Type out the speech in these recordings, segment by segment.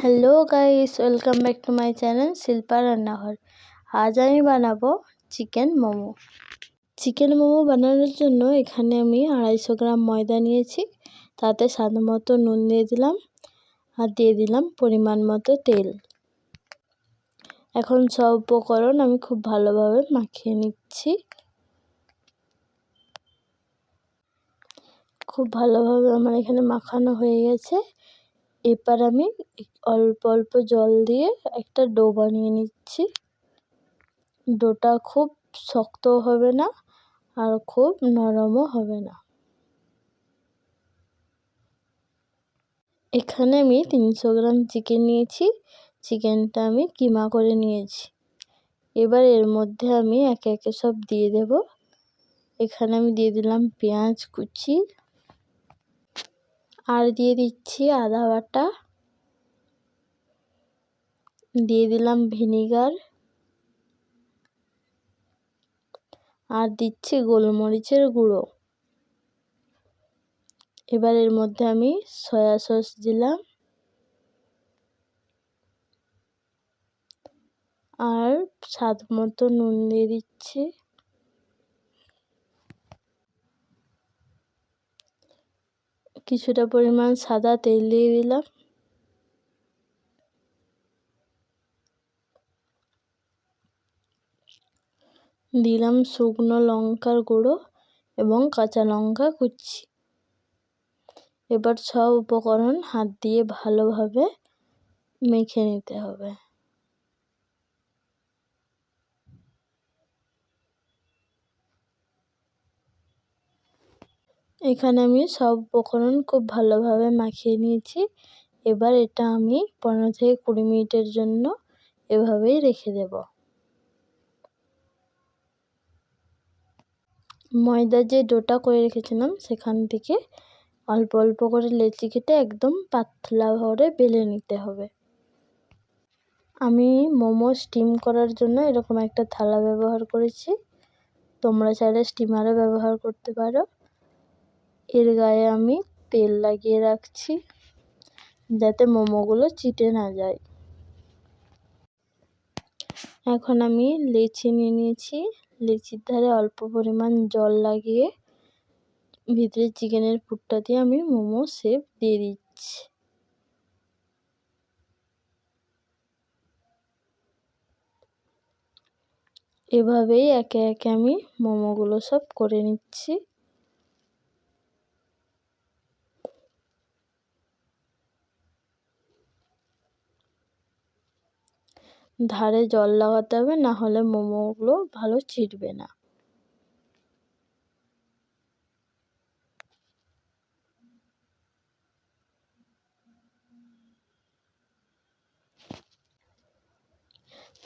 Hello guys, welcome back to my channel Shilpa রান্নাঘর। আজ আমি বানাবো চিকেন মোমো। চিকেন মোমো বানানোর জন্য এখানে আমি 250 গ্রাম ময়দা নিয়েছি। তাতে স্বাদ মতো নুন দিয়ে দিলাম আর দিয়ে দিলাম পরিমাণ মতো তেল। এখন সব উপকরণ আমি খুব ভালোভাবে মাখিয়ে নিচ্ছি। খুব ভালোভাবে আমার এখানে মাখানো হয়ে গেছে। এবার আমি অল্প অল্প জল দিয়ে একটা ডো বানিয়ে নিচ্ছি। ডোটা খুব শক্তও হবে না আর খুব নরমও হবে না। এখানে আমি 300 গ্রাম চিকেন নিয়েছি। চিকেনটা আমি কিমা করে নিয়েছি। এবার এর মধ্যে আমি একে একে সব দিয়ে দেব। এখানে আমি দিয়ে দিলাম পেঁয়াজ কুচি, আর দিয়ে দিচ্ছি আদা বাটা, দিয়ে দিলাম ভিনিগার, আর দিচ্ছি গোলমরিচের গুঁড়ো। এবার এর মধ্যে আমি সয়া সস দিলাম আর স্বাদ মতো নুন দিয়ে দিচ্ছি। কিছুটা পরিমাণ সাদা তেল দিয়ে দিলাম। দিলাম শুকনো লঙ্কার গুঁড়ো এবং কাঁচা লঙ্কা কুচি। এবার সব উপকরণ হাত দিয়ে ভালোভাবে মেখে নিতে হবে। এখানে আমি সব উপকরণ খুব ভালোভাবে মাখিয়ে নিয়েছি। এবার এটা আমি 15 থেকে 20 মিনিটের জন্য এভাবেই রেখে দেব। ময়দার যে ডোটা করে রেখেছিলাম সেখান থেকে অল্প অল্প করে লেচি কেটে একদম পাতলা করে বেলে নিতে হবে। আমি মোমো স্টিম করার জন্য এরকম একটা থালা ব্যবহার করেছি। তোমরা চাইলে স্টিমারও ব্যবহার করতে পারো। এর গায়ে আমি তেল লাগিয়ে রাখছি যাতে মোমোগুলো চিটে না যায়। এখন আমি লেচি নিয়ে নিয়েছি। লেচির ধারে অল্প পরিমাণ জল লাগিয়ে ভিতরে চিকেনের পুরটা দিয়ে আমি মোমো শেপ দিয়ে দিচ্ছি। এভাবেই একে একে আমি মোমোগুলো সব করে নিচ্ছি। ধারে জল লাগাতে হবে, না হলে মোমোগুলো ভালো চিটবে না।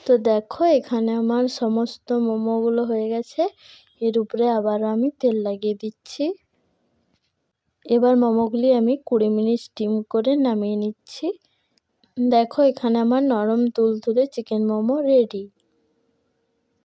তো দেখো এখানে আমার সমস্ত মোমোগুলো হয়ে গেছে। এর উপরে আবারও আমি তেল লাগিয়ে দিচ্ছি। এবার মোমোগুলি আমি 20 মিনিট স্টিম করে নামিয়ে নিচ্ছি। দেখো এখানে আমার নরম তুলতুলে চিকেন মোমো রেডি।